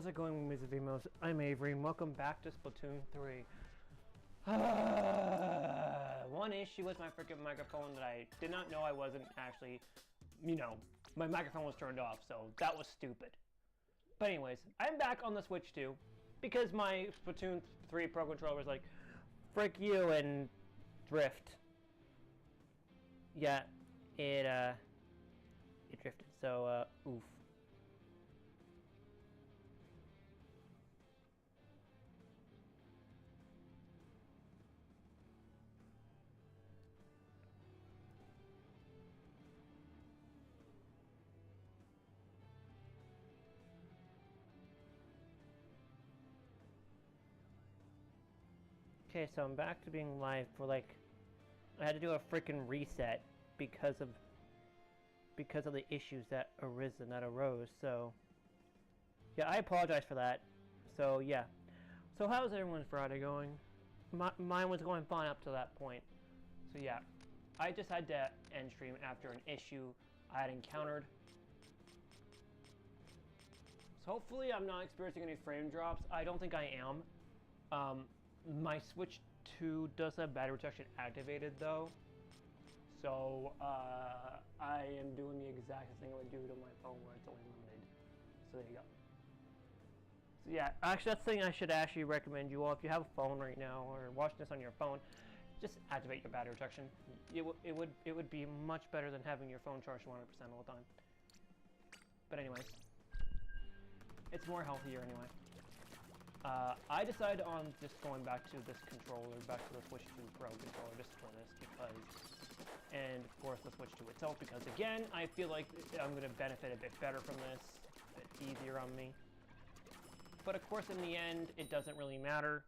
How's it going, Mrs. Vimos? I'm Avery, and welcome back to Splatoon 3. One issue with my freaking microphone that I did not know I wasn't actually, my microphone was turned off, so that was stupid. But anyways, I'm back on the Switch 2, because my Splatoon 3 Pro Controller was like, frick you and drift. Yeah, it drifted, so, oof. Okay, so I'm back to being live for I had to do a freaking reset because of the issues that arose. So yeah, I apologize for that. So yeah, so how's everyone's Friday going? Mine was going fine up to that point. So yeah, I just had to end stream after an issue I had encountered. So hopefully I'm not experiencing any frame drops. I don't think I am. My Switch 2 does have battery protection activated though, so I am doing the exact thing I would do to my phone where it's only limited. So there you go. So yeah, actually that's the thing I should actually recommend you all. If you have a phone right now or watching this on your phone, just activate your battery protection. It would be much better than having your phone charged 100% all the time. But anyways, it's more healthier anyway. I decided on just going back to this controller, back to the Switch 2 Pro controller, just for this because, and of course the Switch 2 itself, because again, I feel like I'm going to benefit a bit better from this, a bit easier on me. But of course in the end, it doesn't really matter,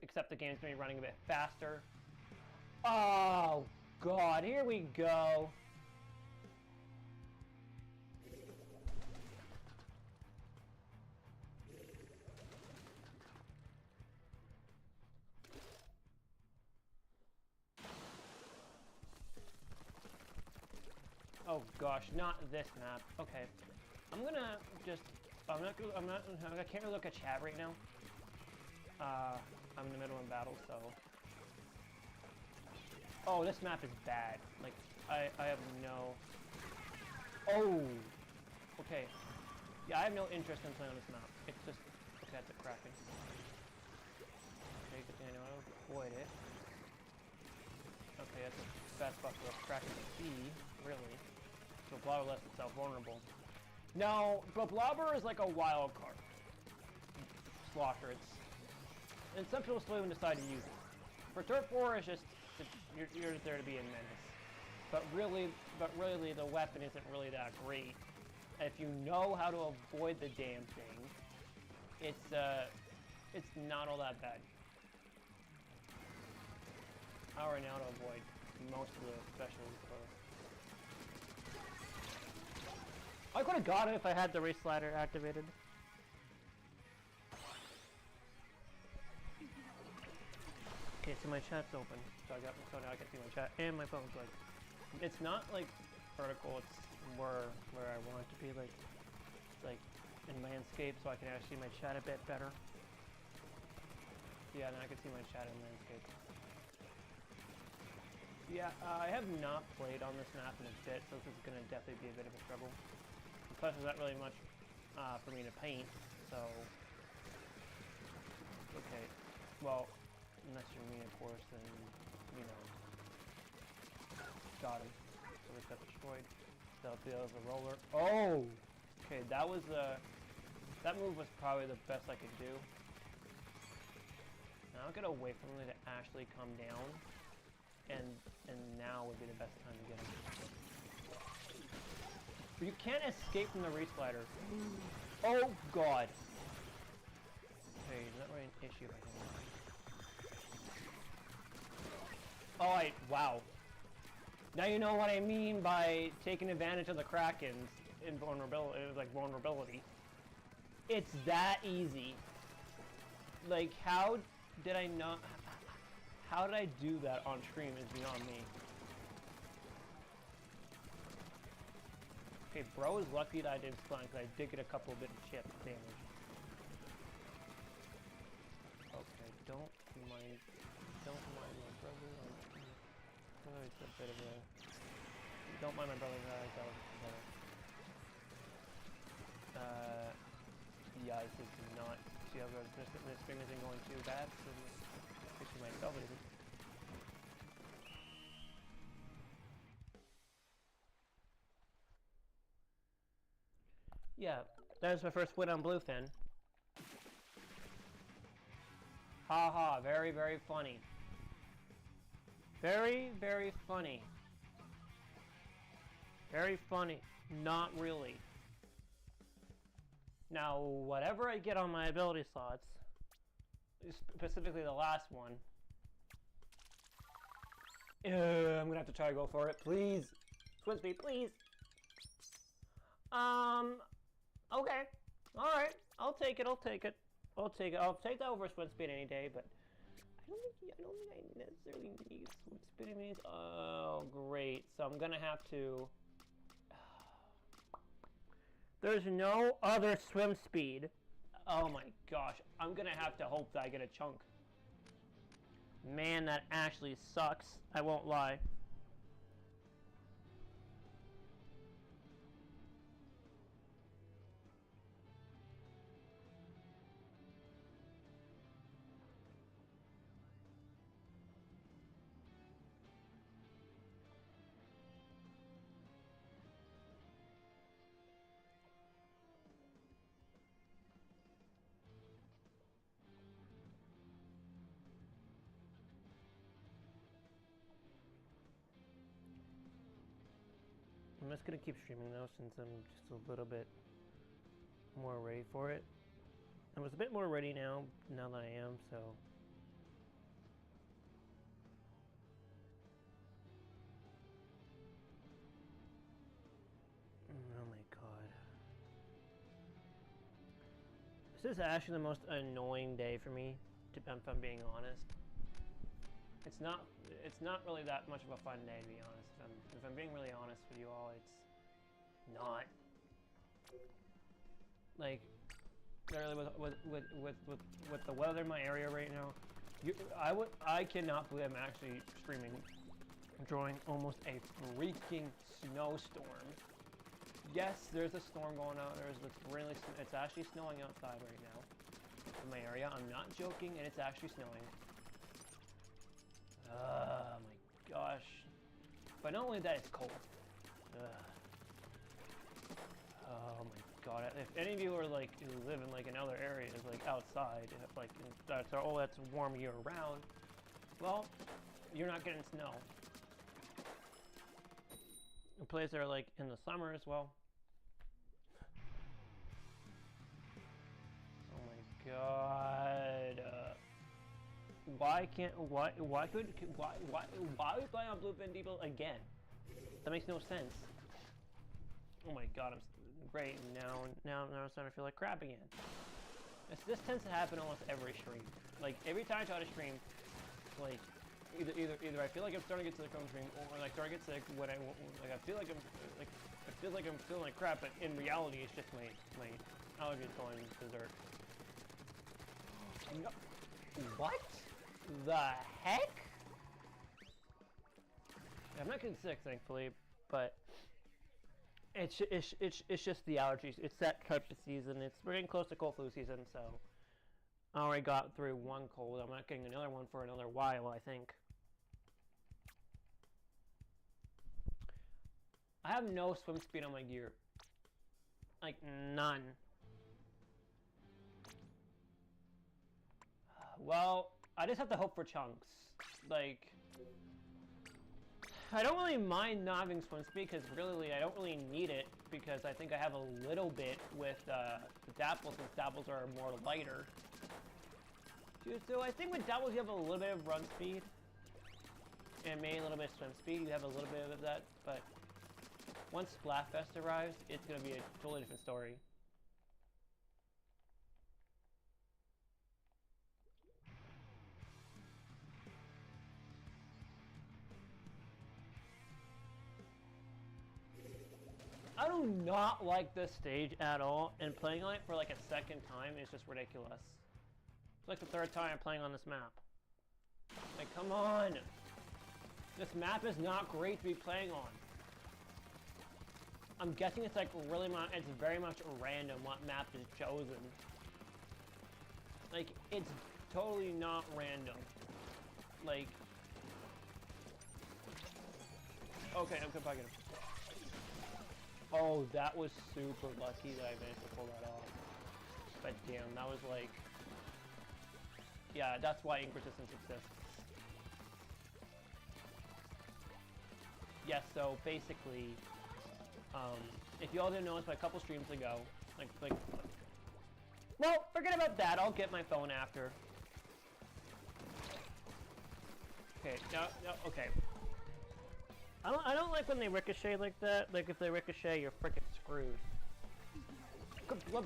except the game's going to be running a bit faster. Oh god, here we go! Oh gosh, not this map. Okay, I'm gonna just. I can't really look at chat right now. I'm in the middle of battle, so. Oh, this map is bad. Like, I have no. Oh. Okay. Yeah, I have no interest in playing on this map. It's just. Okay, that's a cracking. Okay, good thing I know how to avoid it. Okay, that's a bad spot for a Kraken to be, really. So Blobber left itself vulnerable. No, but Blobber is like a wild card. Slosher, and some people still even decide to use it. For Turf War, it's just, you're just there to be a menace. But really, the weapon isn't really that great. If you know how to avoid the damn thing, it's not all that bad. I already know how to avoid most of the specials. I could have got it if I had the race slider activated. Okay, so my chat's open, so now I can see my chat, and my phone's like, it's not like vertical, it's more where I want it to be, like, it's like in landscape, so I can actually see my chat a bit better. Yeah, now I can see my chat in landscape. Yeah, I have not played on this map in a bit, so this is going to definitely be a bit of a struggle. Plus, there's not really much for me to paint, so... Okay, well, unless you're me, of course, then, got him. So this got destroyed. That was a roller. Oh! Okay, that was that move was probably the best I could do. Now I'll get away from him to actually come down. And now would be the best time to get him. But you can't escape from the reslider. Oh god! Okay, not really an issue if I can. Alright, wow. Now you know what I mean by taking advantage of the Kraken's vulnerability. It's that easy. Like, how did I not... How did I do that on stream is beyond me. Okay, bro is lucky that I didn't spawn because I did get a couple bit of chip damage. Okay, don't mind my brother. It's a bit of a. Don't mind my brother. Yeah, this is not. See how this stream isn't going too bad. So fixing myself is. Yeah, that was my first win on Bluefin. Haha, very, very funny. Very, very funny. Very funny. Not really. Now, whatever I get on my ability slots, specifically the last one, I'm gonna have to try to go for it, please. Swim speed, please. Okay. Alright. I'll take it. I'll take that over swim speed any day, but I don't think I necessarily need swim speed. I mean, oh, great. So I'm gonna have to. There's no other swim speed. Oh my gosh. I'm gonna have to hope that I get a chunk. Man, that actually sucks. I won't lie. I'm just gonna keep streaming though, since I'm just a little bit more ready for it. I was a bit more ready now that I am, so. Oh my god. This is actually the most annoying day for me, if I'm being honest. It's not really that much of a fun day, to be honest. If I'm being really honest with you all, it's not. Like, literally with the weather in my area right now, I cannot believe I'm actually streaming during almost a freaking snowstorm. Yes, there's a storm going on. It's actually snowing outside right now in my area. I'm not joking, and it's actually snowing. Oh my gosh. But not only that, it's cold. Oh my god. If any of you are like, who live in like in other areas, like outside, like that's warm year round, well, you're not getting snow. The places are like in the summer as well. Oh my god. Why are we playing on Bluefin Depot again? That makes no sense. Oh my god, I'm great. Now I'm starting to feel like crap again. This tends to happen almost every stream. Like every time I try to stream, like either I feel like I'm starting to get sick on stream, or like start to get sick when I feel like I'm feeling like crap, but in reality it's just my allergies going berserk. No. What the heck? I'm not getting sick, thankfully, but it's just the allergies. It's that type of season. We're getting close to cold flu season, so I already got through one cold. I'm not getting another one for another while, I think. I have no swim speed on my gear. Like, none. Well, I just have to hope for chunks. Like, I don't really mind not having swim speed because really I don't really need it because I think I have a little bit with Dapple since Dapples are more lighter. So I think with Dapples you have a little bit of run speed and maybe a little bit of swim speed. You have a little bit of that, but once Splatfest arrives, it's going to be a totally different story. I do not like this stage at all, and playing on it for like a second time is just ridiculous. It's like the third time I'm playing on this map. Like, come on! This map is not great to be playing on. I'm guessing it's like really it's very much random what map is chosen. Like, it's totally not random. Like... Okay, I'm gonna get him. Oh, that was super lucky that I managed to pull that off. But damn, that was like... Yeah, that's why ink resistance exists. Yes, so basically, if you all didn't notice, a couple streams ago, well, forget about that. I'll get my phone after. Okay, no, okay. I don't like when they ricochet like that. Like if they ricochet, you're freaking screwed.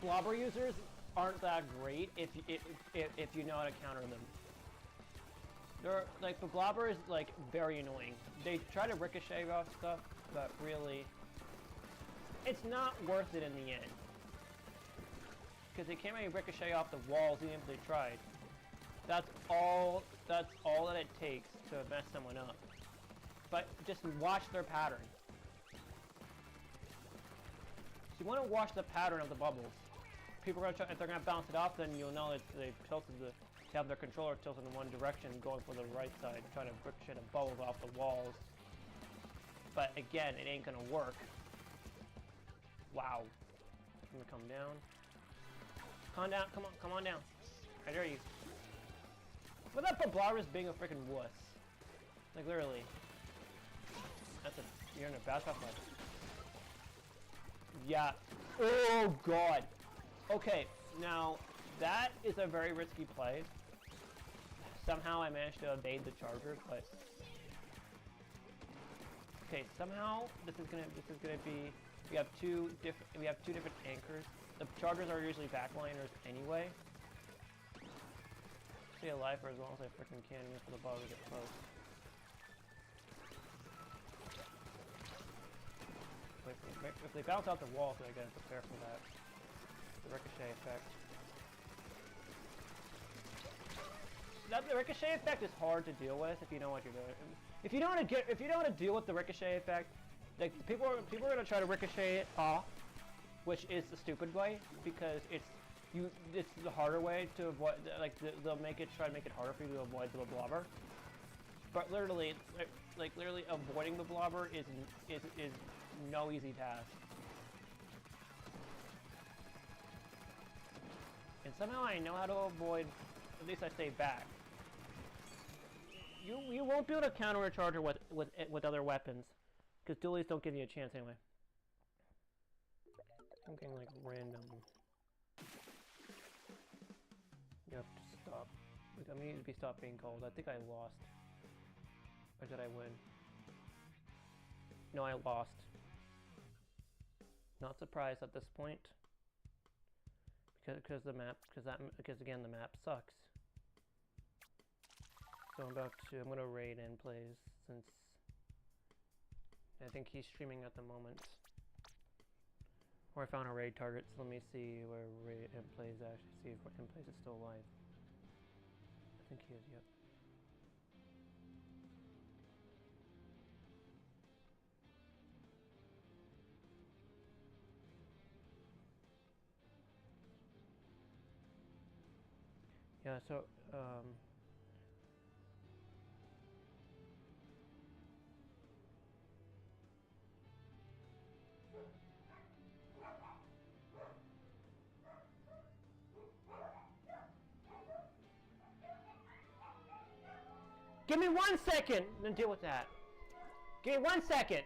Blobber users aren't that great if you know how to counter them. They're like the blobber is like very annoying. They try to ricochet off stuff, but really, it's not worth it in the end. Because they can't really ricochet off the walls even if they tried. That's all that it takes to mess someone up. But just watch their pattern. So you want to watch the pattern of the bubbles. People are gonna try, if they're gonna bounce it off, then you'll know that they've tilted to have their controller tilted in one direction, going for the right side, trying to ricochet the bubbles off the walls. But again, it ain't gonna work. Wow. I'm gonna come down. Calm down. Come on down. I dare you. What about Poblaris being a freaking wuss? Like literally. You're in a basketball fight. Yeah. Oh god. Okay, now that is a very risky play. Somehow I managed to evade the charger, but okay, somehow this is gonna be we have two different anchors. The chargers are usually backliners anyway. Stay alive for as long as I freaking can for the ball to get close. If they bounce out the wall, so I gotta prepare for that. The ricochet effect. The ricochet effect is hard to deal with if you know what you're doing. If you know how to deal with the ricochet effect, like people are gonna try to ricochet it off, which is the stupid way because it's the harder way to avoid. Like they'll try to make it harder for you to avoid the blobber. But literally, literally avoiding the blobber is no easy task. And somehow I know how to avoid, at least I stay back. You won't be able to counter a charger with other weapons, because dualies don't give you a chance anyway. I'm getting like random. You have to stop. I need to be stopped being cold. I think I lost. Or did I win? No, I lost. Not surprised at this point. Because again the map sucks. So I'm gonna raid in plays since I think he's streaming at the moment. Or I found a raid target, so let me see where raid in plays actually see if in plays is still alive. I think he is, yep. Yeah, so, give me 1 second, then deal with that. Give me 1 second.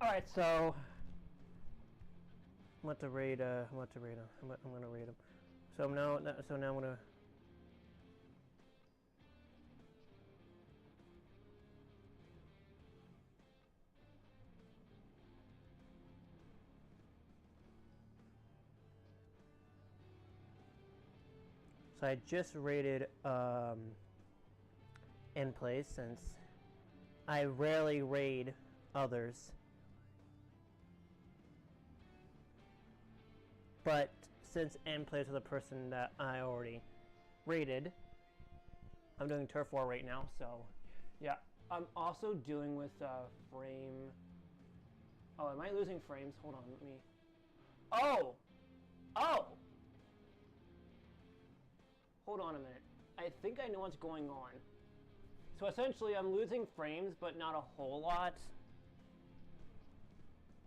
Alright, so I'm about to rate him. I'm gonna rate him. So now I'm gonna So I just rated in place since I rarely raid others. But since N plays with a person that I already rated, I'm doing Turf War right now, so yeah. I'm also doing with frame. Oh, am I losing frames? Hold on, let me. Oh! Oh! Hold on a minute. I think I know what's going on. So essentially, I'm losing frames, but not a whole lot.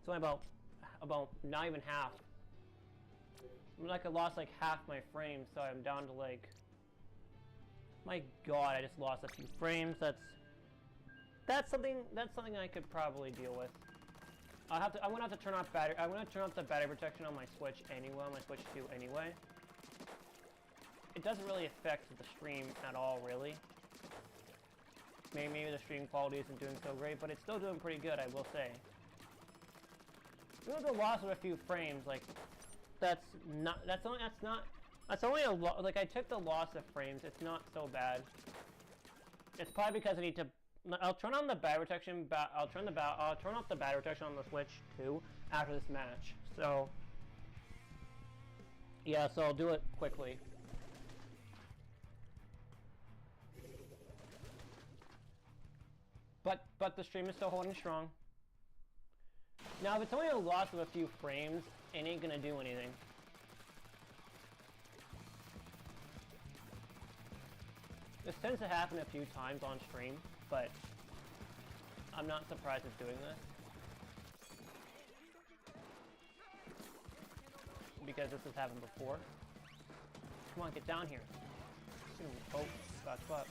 It's only about not even half. Like I lost like half my frames, so I'm down to like. My God, I just lost a few frames. That's something I could probably deal with. I'm gonna have to turn off battery. I'm gonna turn off the battery protection on my Switch anyway. On my Switch 2 anyway. It doesn't really affect the stream at all, really. Maybe the stream quality isn't doing so great, but it's still doing pretty good, I will say. Even with the loss of a few frames, like that's only a lot. Like I took the loss of frames. It's not so bad. It's probably because I need to. I'll turn on the battery protection. I'll turn off the battery protection on the Switch too after this match. So yeah, so I'll do it quickly. But the stream is still holding strong. Now, if it's only a loss of a few frames, it ain't gonna do anything. This tends to happen a few times on stream, but I'm not surprised it's doing this. Because this has happened before. Come on, get down here. Oh, got spot.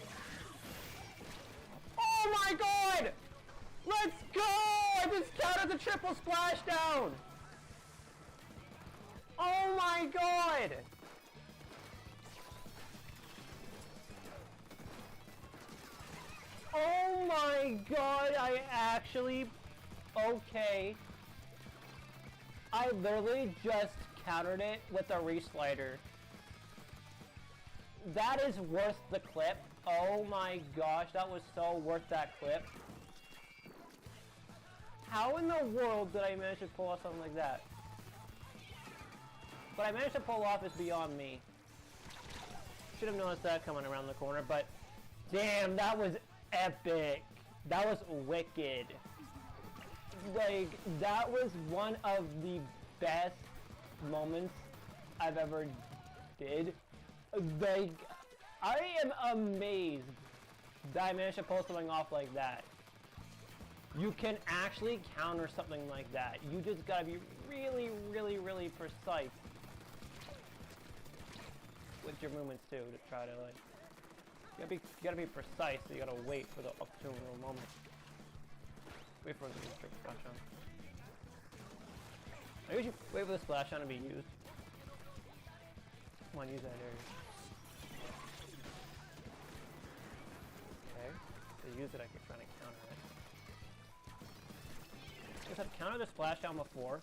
Oh my God! Let's go! I just counted the triple splashdown! Oh my God! Oh my God, I actually... Okay. I literally just countered it with a re-slider. That is worth the clip. Oh my gosh, that was so worth that clip. How in the world did I manage to pull off something like that? What I managed to pull off is beyond me. Should have noticed that coming around the corner, but damn, that was epic. That was wicked. Like, that was one of the best moments I've ever did. Like, I am amazed that I managed to pull something off like that. You can actually counter something like that. You just gotta be really, really, really precise with your movements too to try to like. You gotta be precise. So you gotta wait for the opportune moment. Wait for the triple splash on. I usually wait for the splash on to be used. Come on, use that area. Okay, to use it, I keep trying to counter it. Because I've countered the splashdown before.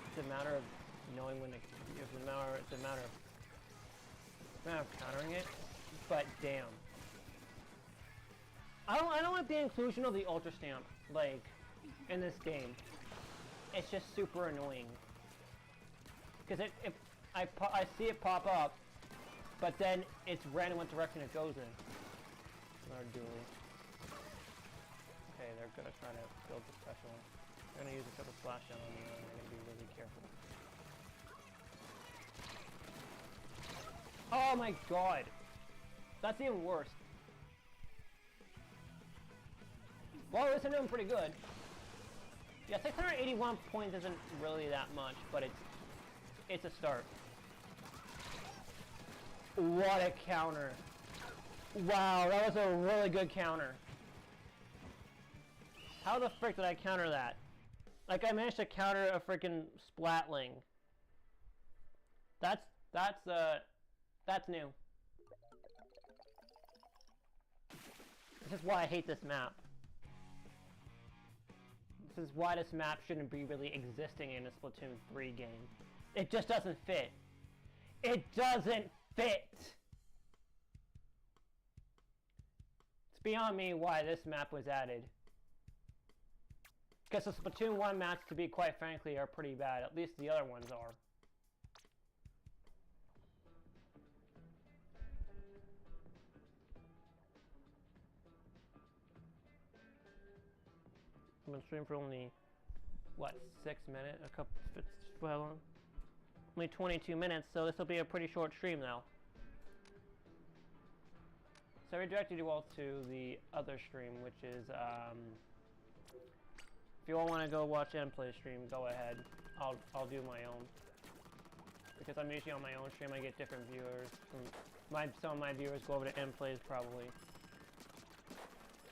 It's a matter of knowing when to. It's a matter of countering it. But damn, I don't like the inclusion of the ultra stamp like in this game. It's just super annoying. Because I see it pop up, but then it's random what direction it goes in. Another dually. Okay, they're gonna try to build the special one. They're gonna use a triple splashdown on me, and they're gonna be really careful. Oh my God! That's even worse. Well, at least I'm doing pretty good. Yeah, 681 points isn't really that much, but it's a start. What a counter. Wow, that was a really good counter. How the frick did I counter that? Like, I managed to counter a freaking Splatling. That's new. This is why I hate this map. This is why this map shouldn't be really existing in a Splatoon 3 game. It just doesn't fit. It doesn't fit! It's beyond me why this map was added. Because the Splatoon 1 maps, to be quite frankly, are pretty bad. At least the other ones are. I'm gonna stream for only, what, 6 minutes? A couple, well, only 22 minutes, so this will be a pretty short stream now. So I redirected you all to the other stream, which is, if you all want to go watch Endplay stream, go ahead. I'll do my own. Because I'm usually on my own stream, I get different viewers. Some of my viewers go over to Endplays probably.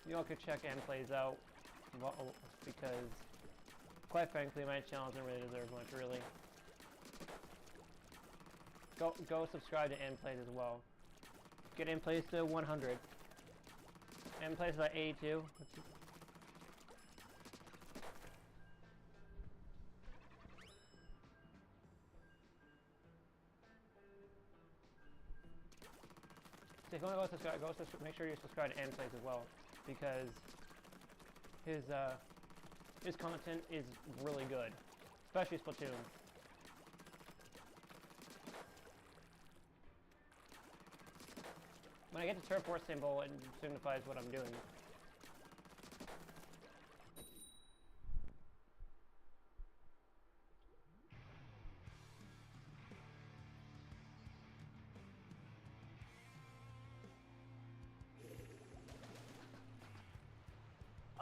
You all could check Endplays out. Because, quite frankly, my channel doesn't really deserve much, really. Go subscribe to Endplays as well. Get Endplays to 100. Endplays is at 82. If you want to go subscribe, make sure you subscribe to Endplays as well, because his content is really good, especially Splatoon. When I get the turf war symbol, it signifies what I'm doing.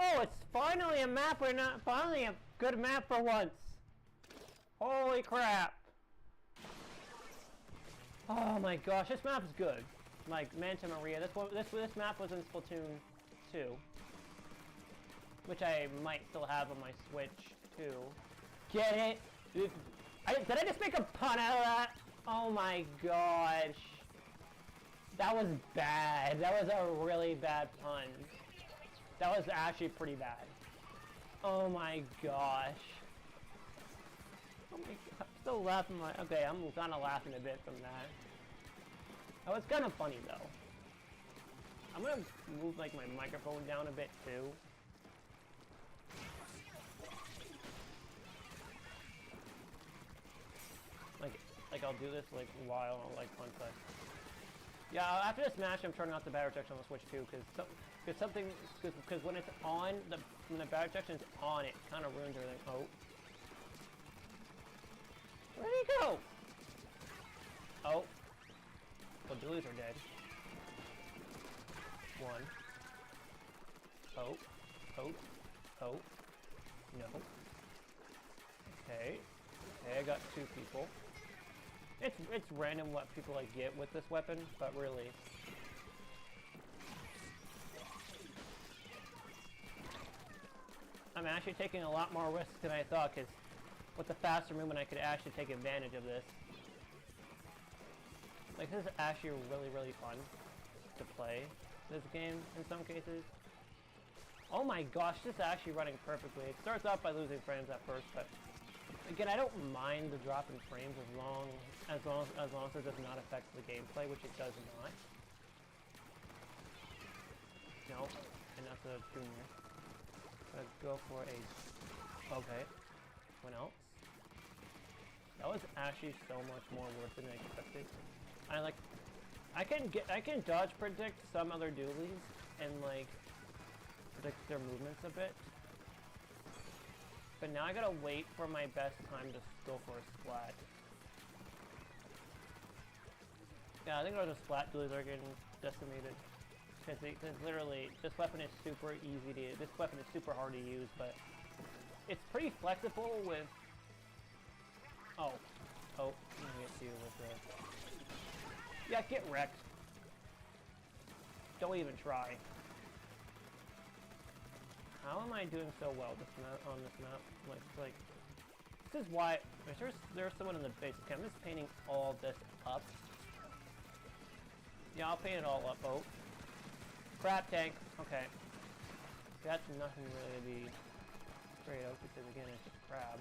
Oh, it's finally a map we're not finally a good map for once. Holy crap. Oh my gosh, this map's good. Like Manta Maria. This map was in Splatoon 2. Which I might still have on my Switch too. Get it? Did I just make a pun out of that? Oh my gosh. That was bad. That was a really bad pun. That was actually pretty bad. Oh my gosh. Oh my god, I'm still laughing. Okay, I'm kind of laughing a bit from that. Oh, it's kind of funny though. I'm gonna move like my microphone down a bit too. Like I'll do this like while like fun play. Yeah, after this match, I'm turning off the battery protection on the Switch too, because when it's on, when the battery protection is on, it kind of ruins everything. Oh, where'd he go? Oh, well, Doolies are dead. One. Oh, no. Okay, I got 2 people. It's random what people like get with this weapon, but really. I'm actually taking a lot more risks than I thought, because with the faster movement I could actually take advantage of this. Like, this is actually really, really fun to play this game in some cases. Oh my gosh, this is actually running perfectly. It starts off by losing frames at first, but again, I don't mind the drop in frames as long as it does not affect the gameplay, which it does not. No, and that's a junior. Gotta go for a. Okay, what else? That was actually so much more worth than I expected. I can dodge predict some other dualies and like predict their movements a bit. But now I gotta wait for my best time to go for a splat. Yeah, I think those splat dualies are getting decimated. Because literally, this weapon is super easy to, this weapon is super hard to use, but it's pretty flexible with, oh, I'm gonna get you with the, yeah, get wrecked. Don't even try. How am I doing so well this map, on this map? Like, this is why, there's someone in the base. Okay, I'm just painting all this up. Yeah, I'll paint it all up. Oh. Crab tank. Okay. That's nothing really to be afraid of, because again, it's a crab.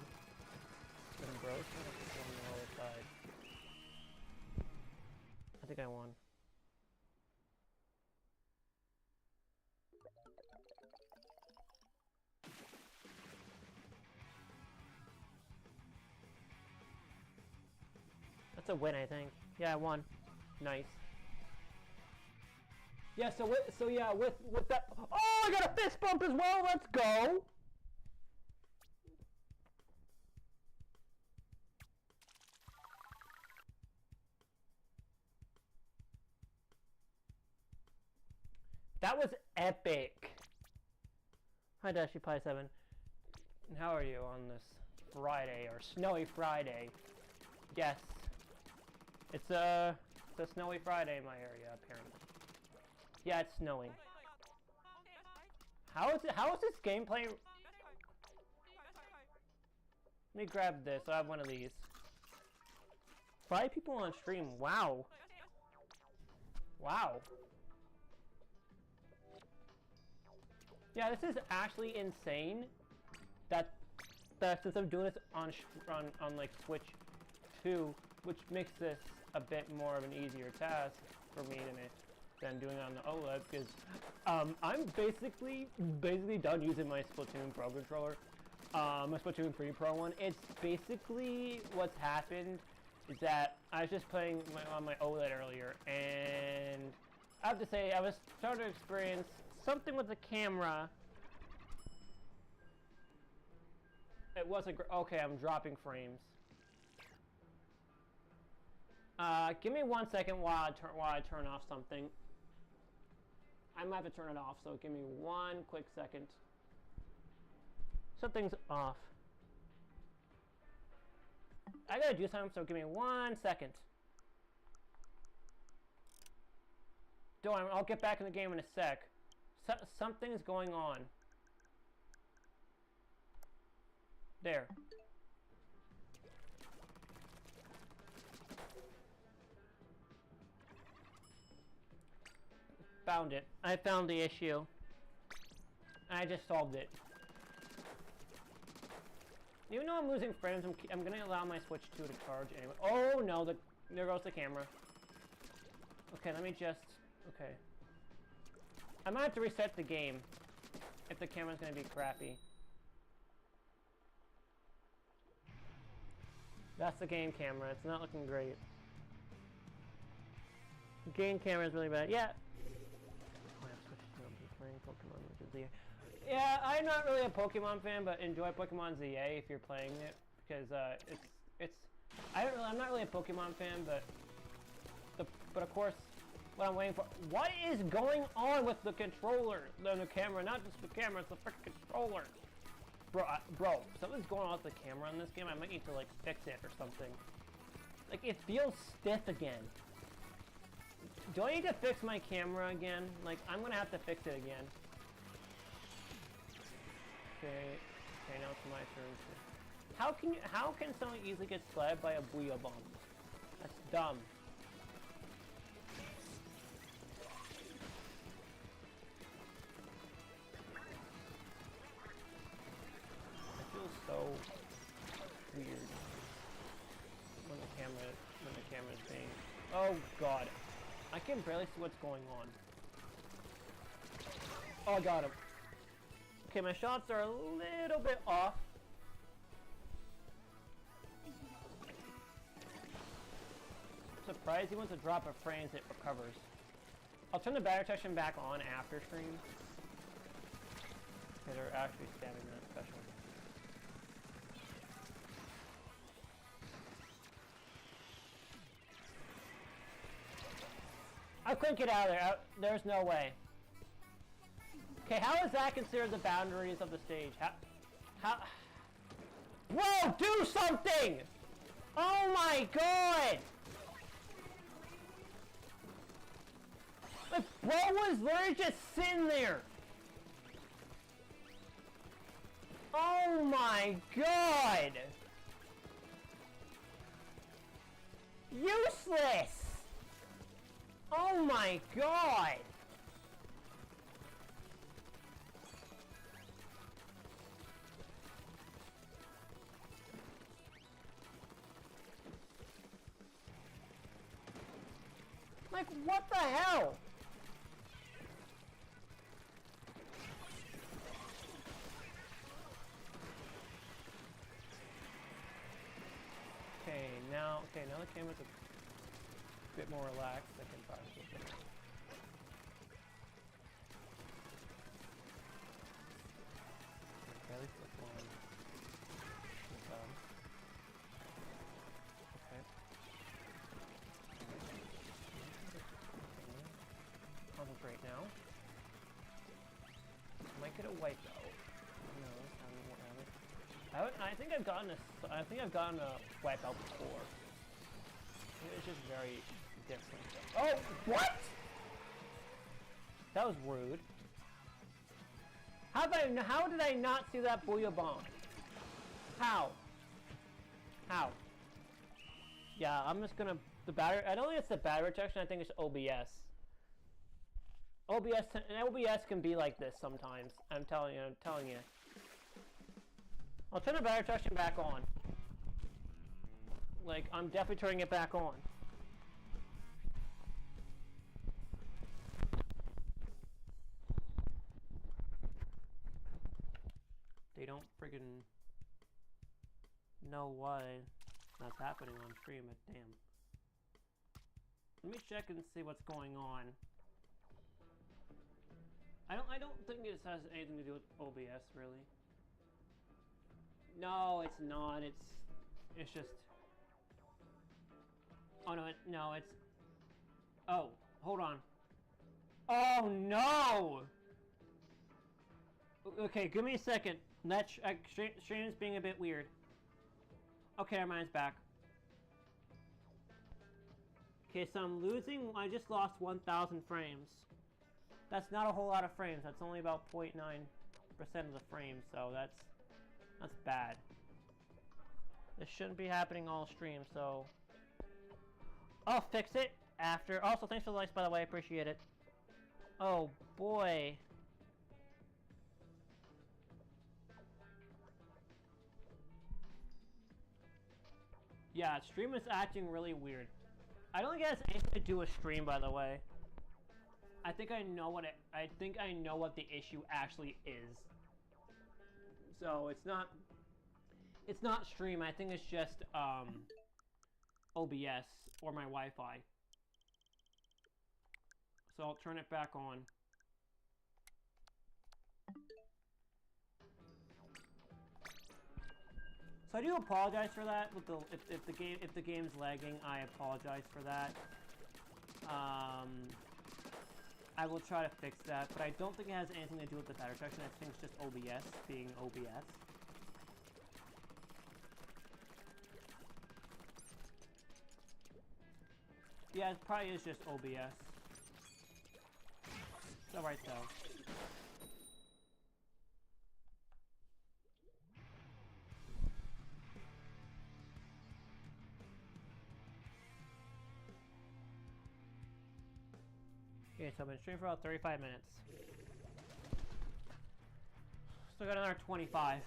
Then bros, I'm gonna put one on the other side. I think I won. That's a win, I think. Yeah, I won. Nice. Yeah, so with that. Oh, I got a fist bump as well. Let's go. That was epic. Hi, Dashy Pie 7. And how are you on this Friday or snowy Friday? Yes. It's a snowy Friday in my area, apparently. Yeah, it's snowing. How is this gameplay? Let me grab this. I have one of these. 5 people on stream. Wow. Wow. Yeah, this is actually insane. That since I'm doing this on like Switch 2, which makes this a bit more of an easier task for me than doing it on the OLED, because I'm basically done using my Splatoon Pro controller, my Splatoon 3 Pro one. It's basically what's happened is that I was just playing on my OLED earlier, and I have to say I was starting to experience something with the camera. It wasn't okay. I'm dropping frames. Give me 1 second while I turn off something. I might have to turn it off, so give me 1 quick second. Something's off. I gotta do something, so give me 1 second. Don't worry, I'll get back in the game in a sec. Something's going on. There. Found it. I found the issue. I just solved it. Even though I'm losing frames, I'm gonna allow my Switch 2 to charge anyway. Oh no, there goes the camera. Okay, let me just, okay. I might have to reset the game if the camera's gonna be crappy. That's the game camera. It's not looking great. The game camera is really bad. Yeah. Yeah, I'm not really a Pokemon fan, but enjoy Pokemon ZA if you're playing it, because I'm not really a Pokemon fan, but of course, what I'm waiting for. What is going on with the controller, the camera? Not just the camera, it's the freaking controller. Bro, something's going on with the camera in this game. I might need to like fix it or something. Like it feels stiff again. Do I need to fix my camera again? Like I'm gonna have to fix it again. Okay, now it's my turn. How can someone easily get slapped by a Booyah Bomb? That's dumb. It feels so weird when the camera is being. Oh god, I can barely see what's going on. Oh, I got him. Okay, my shots are a little bit off. I'm surprised he wants to drop a frames, it recovers. I'll turn the battery protection back on after stream. Okay, they're actually spamming that special. I couldn't get out of there. There's no way. Okay, how is that considered the boundaries of the stage? How? Bro, do something! Oh my god! Like, bro was literally just sitting there. Oh my god! Useless! Oh my god! Like, what the hell? Okay, now the camera's a bit more relaxed. I can probably get it. Okay, at least this one. Okay. Concentrate now. Might get a wipe out. No, more damage. I think I've gotten a wipe out before. It's just very different. Oh, what? That was rude. How did I not see that Booyah Bomb? How? Yeah, I'm just gonna I don't think it's the battery protection. I think it's OBS. OBS can be like this sometimes. I'm telling you. I'll turn the battery protection back on. Like, I'm definitely turning it back on. They don't friggin' know why that's happening on stream, but damn. Let me check and see what's going on. I don't think this has anything to do with OBS, really. No, it's not. It's just. Oh no, it's. Oh, hold on. Oh no! Okay, give me a second. That stream is being a bit weird. Okay, our mind's back. Okay, so I'm losing. I just lost 1,000 frames. That's not a whole lot of frames. That's only about 0.9% of the frames, so that's bad. This shouldn't be happening all stream, so I'll fix it after. Also, thanks for the likes, by the way. I appreciate it. Oh boy. Yeah, stream is acting really weird. I don't think it has anything to do with stream, by the way. I think I know what the issue actually is. So it's not stream. I think it's just OBS or my Wi-Fi. So I'll turn it back on. So I do apologize for that. With if the game's lagging, I apologize for that. I will try to fix that, but I don't think it has anything to do with the battery protection. I think it's just OBS being OBS. Yeah, it probably is just OBS. It's alright though. Okay, so I've been streaming for about 35 minutes. Still got another 25.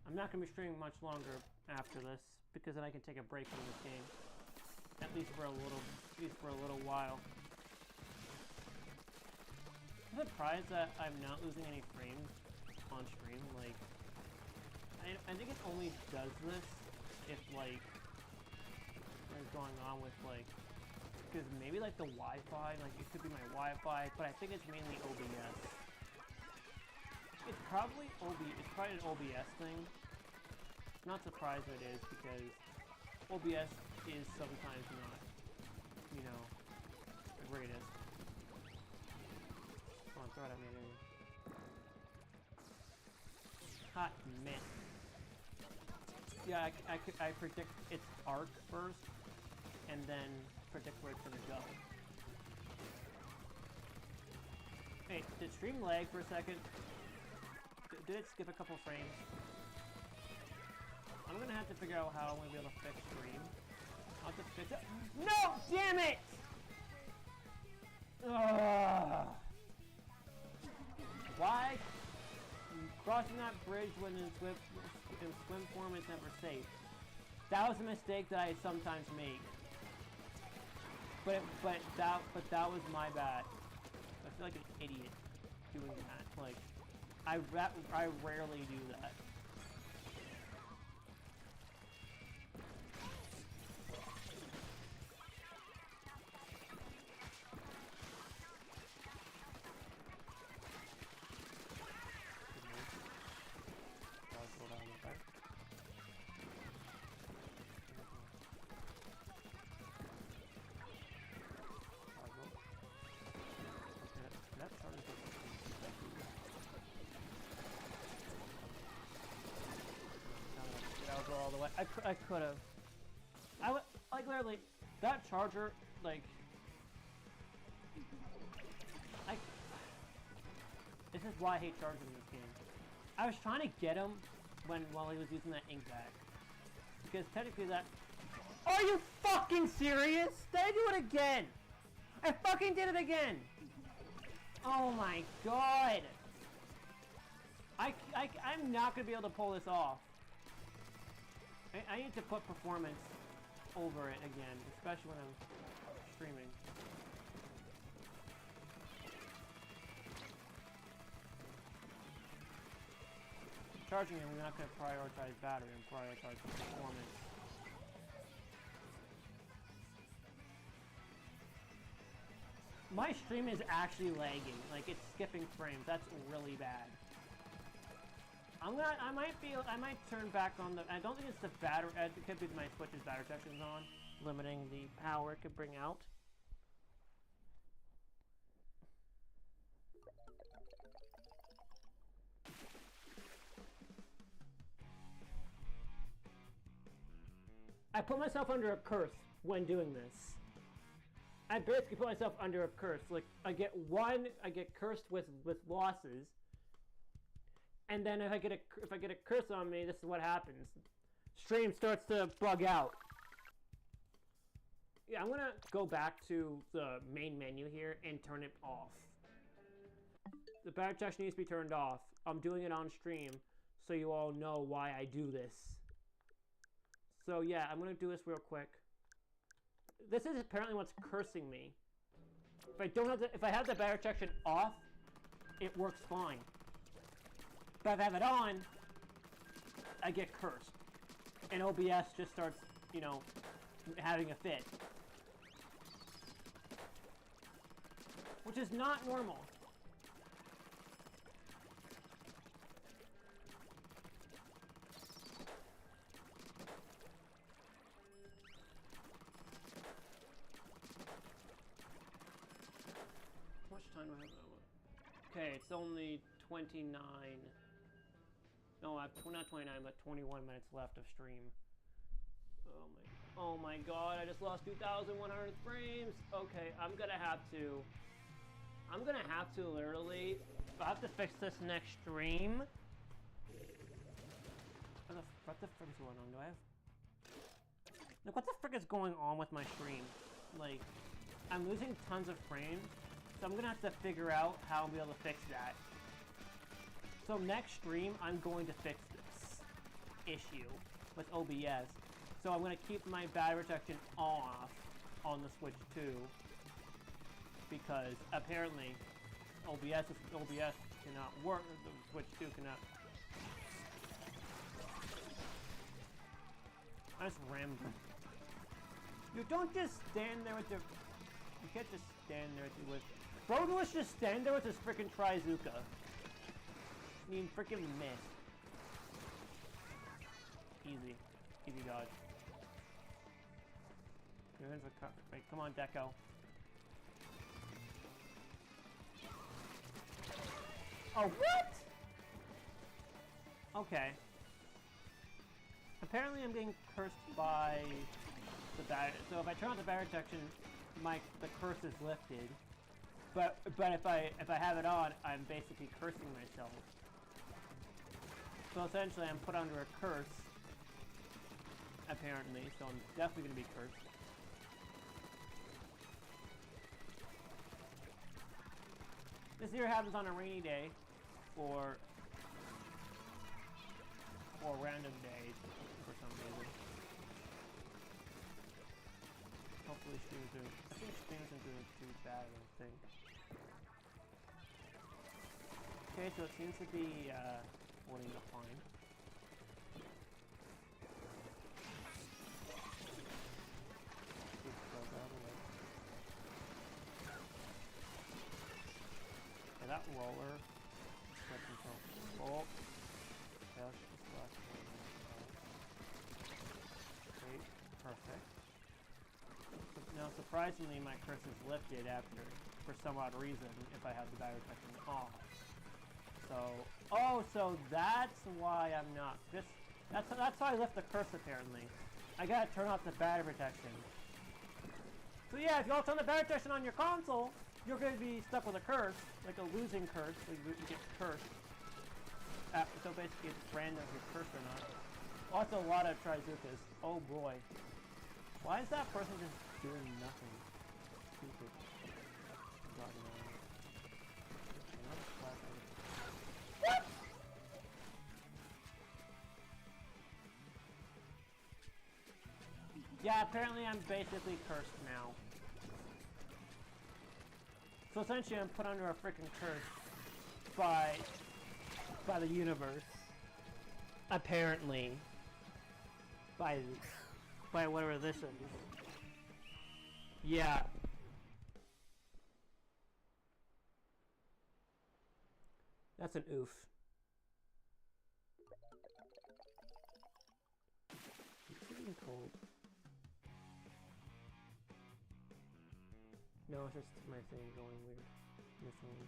I'm not going to be streaming much longer after this, because then I can take a break from this game. At least for a little while. I'm surprised that I'm not losing any frames on stream. Like, I think it only does this if, like, there's going on with, like, because maybe like the Wi-Fi, like it could be my Wi-Fi, but I think it's mainly OBS. It's probably an OBS thing. Not surprised it is, because OBS is sometimes not, you know, the greatest. Come on, throw it at me again. Hot miss. Yeah, I predict its arc first, and then predict where it's gonna go. Hey, did stream lag for a second? did it skip a couple frames? I'm gonna have to figure out how I'm gonna be able to fix stream. I'll have to fix it. No! Damn it! Ugh. Why? Crossing that bridge when in swim form is never safe. That was a mistake that I sometimes make. But that was my bad. I feel like an idiot doing that. Like, I rarely do that. All the way. I could have. I would, like, literally, that charger, like, this is why I hate charging in this game. I was trying to get him while he was using that ink bag. Because technically that... Are you fucking serious? Did I do it again? I fucking did it again! Oh my god! I'm not gonna be able to pull this off. I need to put performance over it again, especially when I'm streaming. Charging it, we're not going to prioritize battery and prioritize performance. My stream is actually lagging, like it's skipping frames. That's really bad. I might turn back on the, I don't think it's the battery, it could be my Switch's battery protection is on, limiting the power it could bring out. I put myself under a curse when doing this. I basically put myself under a curse. Like, I get cursed with losses. And then if I get a curse on me, this is what happens. Stream starts to bug out. Yeah, I'm gonna go back to the main menu here and turn it off. The battery protection needs to be turned off. I'm doing it on stream, so you all know why I do this. So yeah, I'm gonna do this real quick. This is apparently what's cursing me. If I have the battery protection off, it works fine. But if I have it on, I get cursed. And OBS just starts, you know, having a fit. Which is not normal. How much time do I have? Okay, it's only 29. No, I have not 29, but 21 minutes left of stream. Oh my god, I just lost 2,100 frames. Okay, I'm gonna have to literally, I have to fix this next stream. What the frick is going on? Do I have... Like, what the frick is going on with my stream? Like, I'm losing tons of frames, so I'm gonna have to figure out how I'll be able to fix that. So next stream, I'm going to fix this issue with OBS. So I'm going to keep my battery protection off on the Switch 2 because apparently OBS cannot work. The Switch 2 cannot. I just rammed them. You don't just stand there with the. You can't just stand there with. Bro, let's just stand there with this freaking Trizuka. I mean, freaking missed. Easy. Easy dodge. Wait, come on, Deco. Oh, what? Okay. Apparently I'm getting cursed by the battery. So if I turn on the battery protection, the curse is lifted. But if I have it on, I'm basically cursing myself. So essentially I'm put under a curse, apparently, so I'm definitely gonna be cursed. This here happens on a rainy day, or random days for some reason. Hopefully streams are, I think streams aren't doing too bad, I don't think. Okay, so it seems to be holding up fine. Okay, that roller. Oh. Okay, let's just last one. Okay, perfect. Now, surprisingly, my curse is lifted after, for some odd reason, if I have the battery protection off. So, oh, so that's why I'm not. That's why I left the curse, apparently. I gotta turn off the battery protection. So yeah, if you all turn the battery protection on your console, you're gonna be stuck with a curse, like a losing curse, so you get cursed. So basically it's random if you're cursed or not. Also a lot of Trizukas. Oh boy. Why is that person just doing nothing? Stupid. God, no. What? Yeah, apparently I'm basically cursed now. So essentially I'm put under a freaking curse by the universe. Apparently. By whatever this is. Yeah. That's an oof. It's getting cold. No, it's just my thing going weird. My phone.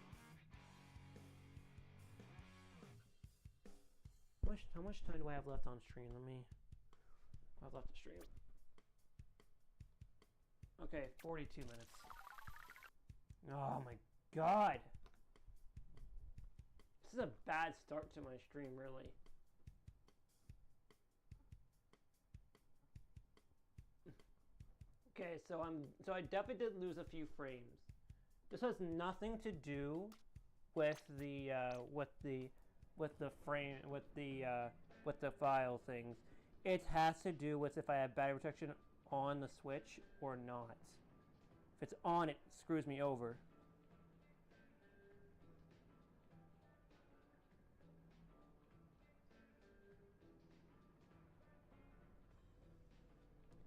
How much time do I have left on stream? I've left the stream. Okay, 42 minutes. Oh my god! This is a bad start to my stream, really. Okay, so I definitely did lose a few frames. This has nothing to do with the file things. It has to do with if I have battery protection on the Switch or not. If it's on, it screws me over.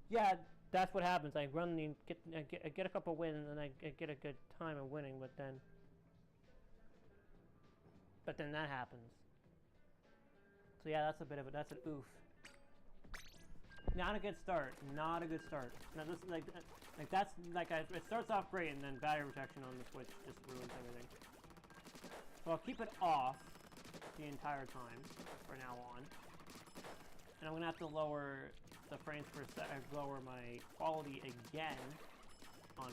Yeah, that's what happens. I get a couple wins and I get a good time of winning, but then that happens. So yeah, that's an oof. Not a good start. Not a good start. Now this it starts off great and then battery protection on the Switch just ruins everything. So I'll keep it off the entire time from now on. And I'm gonna have to lower the frames per second, lower my quality again on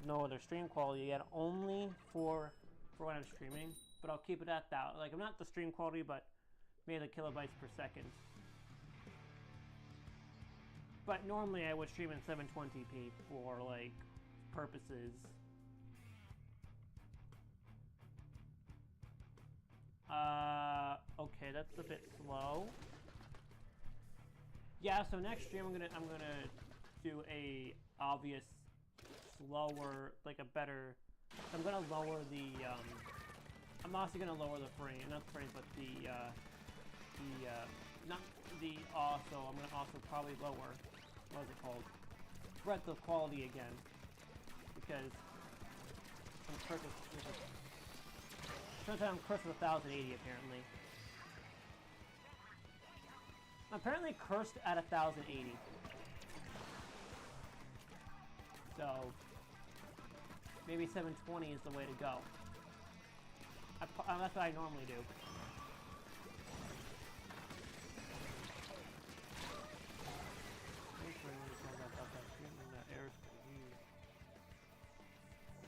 no other stream quality yet, only for when I'm streaming. But I'll keep it at that. Like, I'm not the stream quality, but maybe the kilobytes per second. But normally I would stream in 720p for like purposes. Okay, that's a bit slow. Yeah, so next stream I'm gonna do a obvious slower, like a better. I'm gonna lower the I'm also gonna lower the frame, not the frames, but I'm gonna also probably lower, what is it called? Breadth of quality again, because I'm cursed with, turns out I'm cursed with 1080 apparently. I'm apparently cursed at 1080. So maybe 720 is the way to go. That's what I normally do.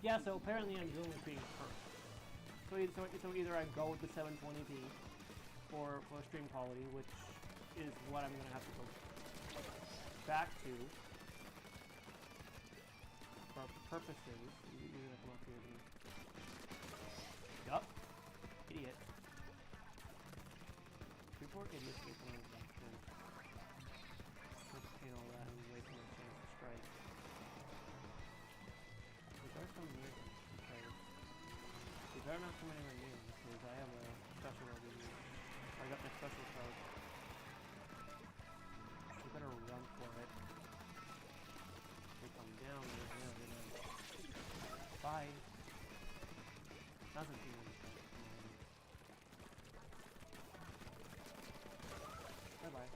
Yeah, so apparently I'm dealing with being cursed. So either I go with the 720p, for stream quality, which is what I'm gonna have to go back to for purposes. You're gonna come up here and... Yup. Idiot. People are idiots when coming back to you know that and wait for a chance to strike. These are so near them because they better not come anywhere near me because I have a special already. I got my special card. You better run for it. They come down, they're gonna... Bye. Doesn't seem like that. Bye-bye.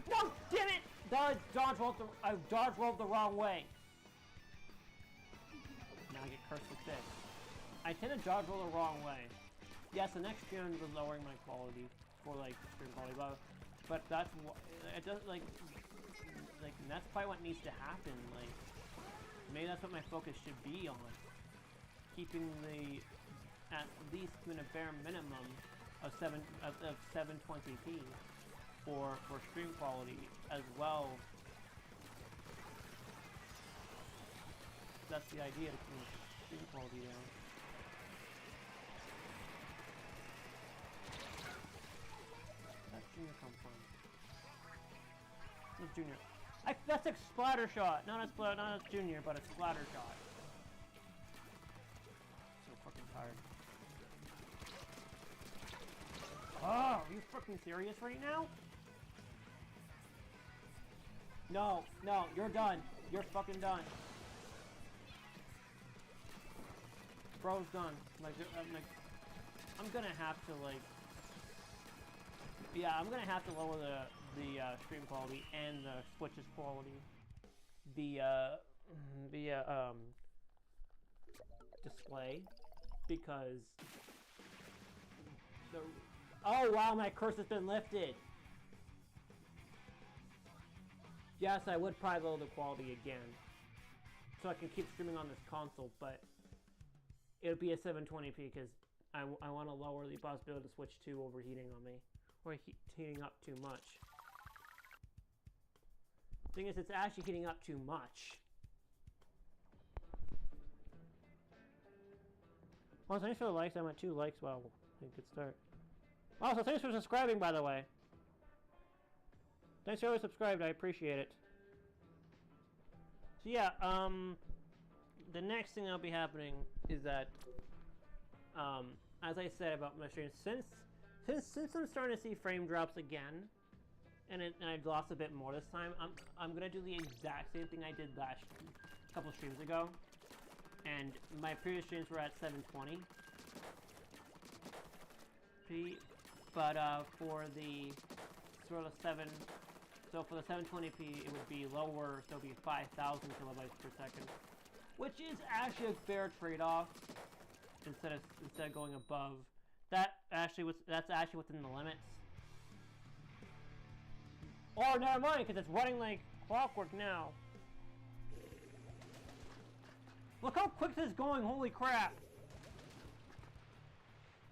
No! Damn it! I dodge rolled the wrong way. Now I get cursed with this. I tend to dodge roll the wrong way. Yes, the next gen was lowering my quality for like stream quality, but that's what it does. Like that's probably what needs to happen. Like maybe that's what my focus should be on, keeping the at least in a bare minimum of 720p for stream quality as well. That's the idea, to keep stream quality down. That's Junior come from? Where's Junior? That's a splatter shot! Not a Junior, but a splatter shot. So fucking tired. Oh, are you fucking serious right now? No, you're done. You're fucking done. Bro's done. I'm gonna have to yeah, I'm gonna have to lower the stream quality and the Switch's quality. Display, because oh wow, my curse has been lifted. Yes, I would probably lower the quality again, so I can keep streaming on this console, but it would be a 720p because I want to lower the possibility of Switch 2 overheating on me, or heating up too much. Thing is, it's actually heating up too much. Well, thanks for the likes. I'm at 2 likes. Wow, good start. Also, thanks for subscribing, by the way. Thanks for always subscribed. I appreciate it. So yeah, the next thing that'll be happening is that, as I said about my stream, since I'm starting to see frame drops again, and I've lost a bit more this time, I'm gonna do the exact same thing I did a couple streams ago, and my previous streams were at 720p, but for the 720p, it would be lower, so it would be 5,000 kilobytes per second, which is actually a fair trade-off. Instead of going above, that's actually within the limits. Oh, never mind, because it's running like clockwork now. Look how quick this is going! Holy crap!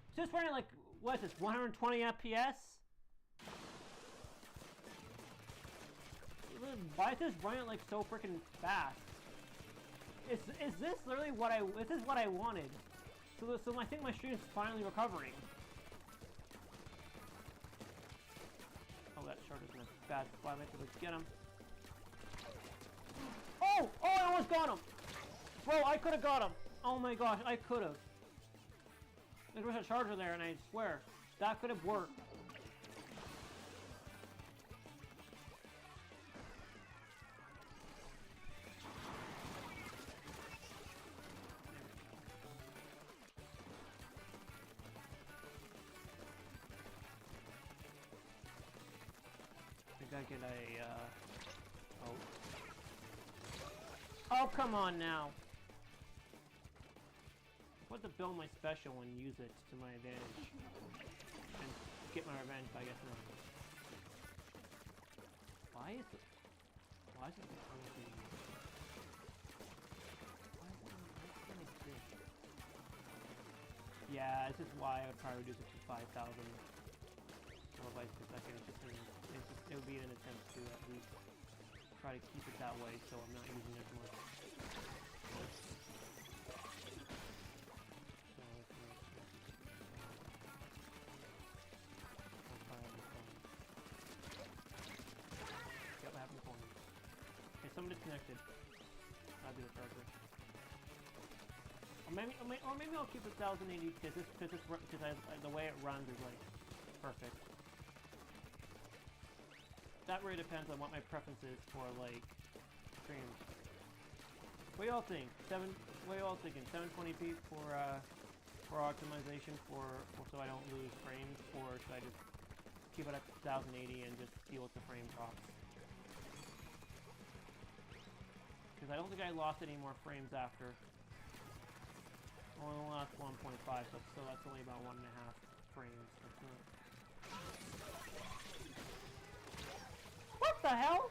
It's just running like, what is this? 120 FPS? Why is this running like so freaking fast? Is this literally what this is what I wanted? So I think my stream is finally recovering. Oh, that shard is in a bad spot. I might be able to get him. Oh, I almost got him! Bro, I could have got him! Oh my gosh, I could have. There was a charger there, and I swear, that could have worked. I gotta get a, Oh, come on now! What to build my special and use it to my advantage. And get my revenge, but I guess not. Why is it... Why is it... Yeah, this is why I would probably reduce it to 5,000 kilobytes per second. It would be an attempt to at least try to keep it that way, so I'm not using as much. Yep, I have my phone. Okay, someone disconnected. That'll be the charger. Or maybe I'll keep it 1080 because the way it runs is like perfect. That really depends on what my preference is for like streams. What do y'all think? What are y'all thinking? 720p for optimization so I don't lose frames, or should I just keep it at 1080 and just deal with the frame drops? Because I don't think I lost any more frames after. Only lost 1.5, so that's only about 1.5 frames. That's not... What the hell?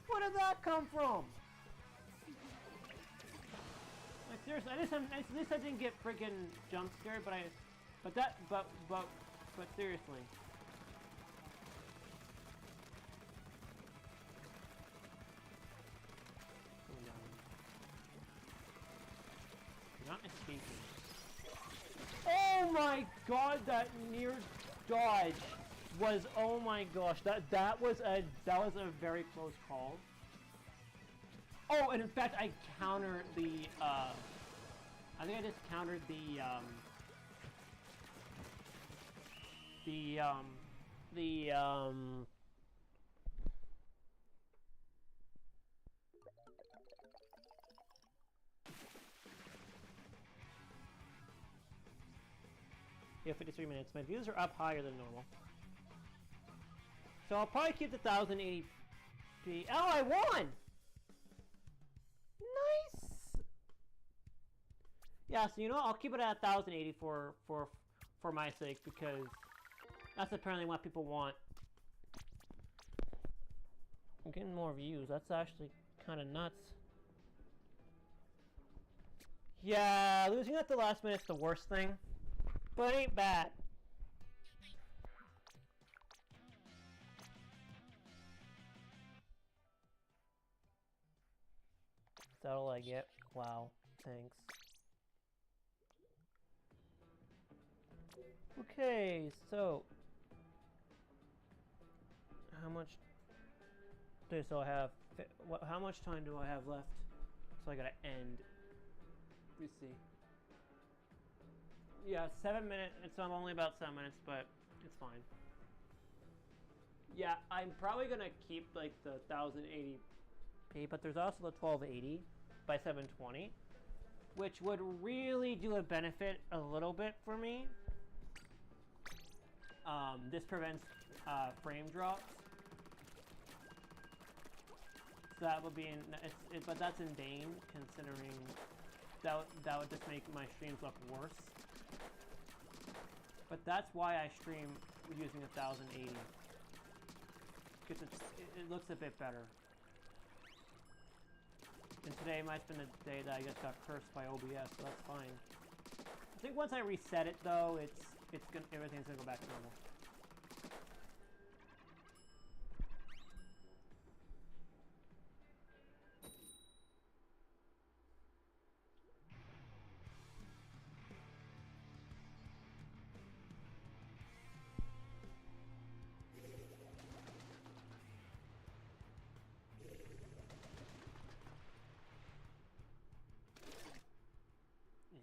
Where did that come from? Like seriously, at least I didn't get freaking jump scared, but seriously. Not escaping. Oh my god, that near dodge was, oh my gosh, that was a very close call. Oh, and in fact I countered the I think I just countered yeah, 53 minutes. My views are up higher than normal. So I'll probably keep the 1080p. Oh, I won! Nice! Yeah, so you know what? I'll keep it at 1080 for my sake, because that's apparently what people want. I'm getting more views. That's actually kind of nuts. Yeah, losing at the last minute's the worst thing. But it ain't bad. Is that all I get? Wow. Thanks. Okay, so... How much... So I have... How much time do I have left? So I gotta end. Let me see. Yeah, 7 minutes. It's only about 7 minutes, but it's fine. Yeah, I'm probably gonna keep like the 1080p, but there's also the 1280 by 720, which would really do a benefit a little bit for me. This prevents frame drops. So that would be but that's in vain, considering that would just make my streams look worse. But that's why I stream using 1080, because it looks a bit better. And today might have been the day that I just got cursed by OBS, so that's fine. I think once I reset it though, everything's gonna go back to normal.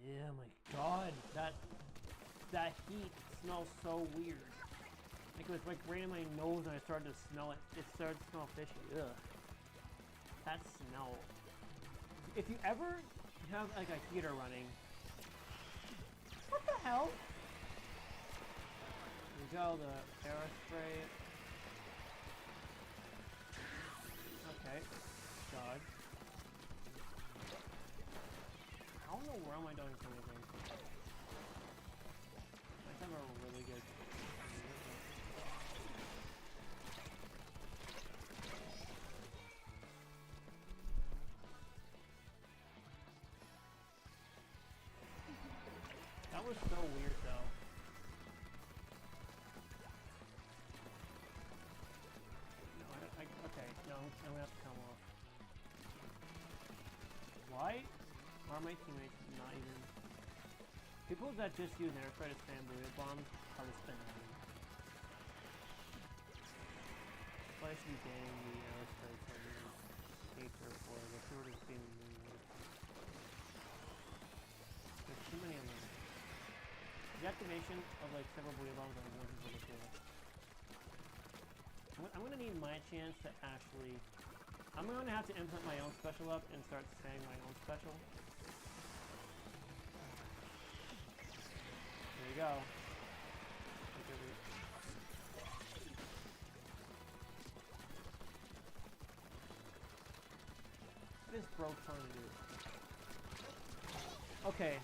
Yeah, my god, that heat smells so weird. Like it was like right in my nose and I started to smell it. It started to smell fishy. Ugh. That smell. If you ever have like a heater running. What the hell? There we go, the aerospray. Okay. Dodge. I don't know where am I doing some of things. I have a really good. was so weird though. No, okay, no, I'm gonna have to come off. Why are my teammates not even... People that just use air try to spam bullet bombs are the spin. So I should be banning the aerospace on the nature for the sort of being moved. There's too many of them. The activation of like several bullet bombs on one is ridiculous. I'm gonna need my chance to actually... I'm gonna have to implement my own special up and start saying my own special. There you go. What is Broke trying to do? Okay.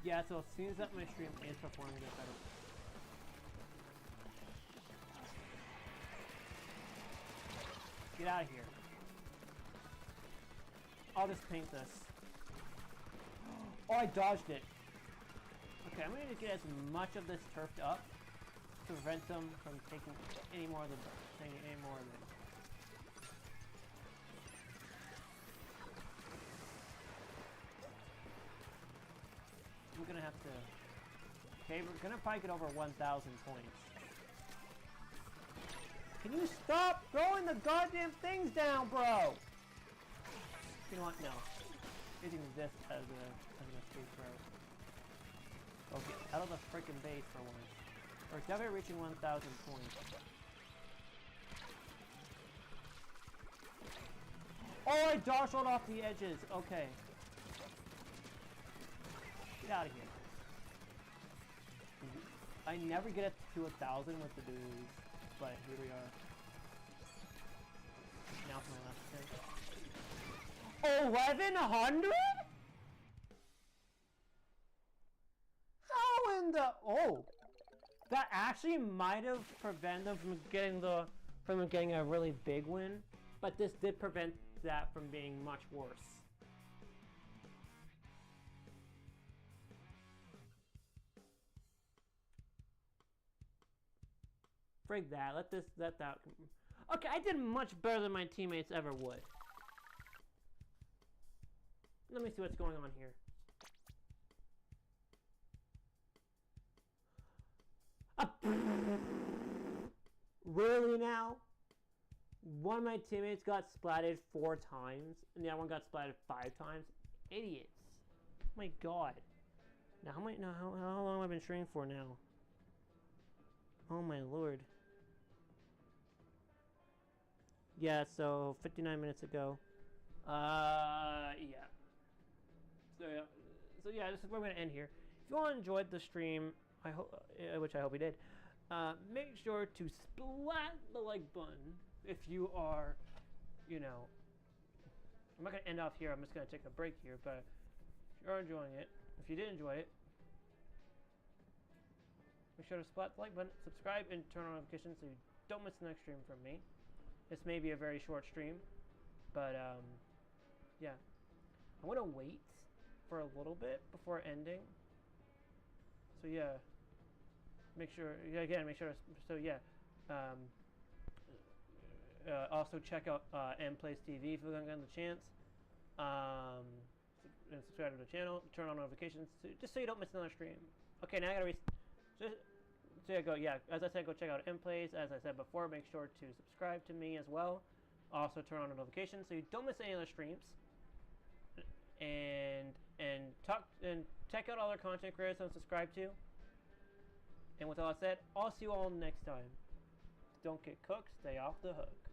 Yeah, so as soon as that my stream is performing, it better. Get out of here. I'll just paint this. Oh, I dodged it. Okay, I'm gonna need to get as much of this turfed up to prevent them from taking any more of the any more of it. I'm gonna have to... Okay, we're gonna probably get over 1,000 points. Can you stop throwing the goddamn things down, bro? You know what? No. Using this as an escape route. Okay, out of the freaking base for once. We're definitely reaching 1,000 points. Oh, I dodged off the edges. Okay. Get out of here. I never get to 1,000 with the dudes, but here we are. Now for my last pick. 1,100? How in the... Oh! That actually might have prevented them from getting a really big win, but this did prevent that from being much worse. Frig that. Let that. Okay, I did much better than my teammates ever would. Let me see what's going on here. Really now? One of my teammates got splatted 4 times, and the other one got splatted 5 times. Idiots! Oh my god! Now how long have I been streaming for now? Oh my lord! Yeah, so 59 minutes ago. Yeah. So yeah, this is where we're gonna end here. If you all enjoyed the stream, I hope, which I hope you did, make sure to splat the like button if you are, you know. I'm not gonna end off here. I'm just gonna take a break here. But if you are enjoying it, if you did enjoy it, make sure to splat the like button, subscribe, and turn on notifications so you don't miss the next stream from me. This may be a very short stream, but yeah. I'm gonna wait for a little bit before ending. So yeah, make sure to, so yeah. Also check out Plays TV if you're gonna get the chance. And subscribe to the channel. Turn on notifications just so you don't miss another stream. Okay, now I gotta so yeah, yeah. As I said, go check out Plays. As I said before, make sure to subscribe to me as well. Also turn on notifications so you don't miss any other streams. And check out other content creators and subscribe to. And with all that said, I'll see you all next time. Don't get cooked, stay off the hook.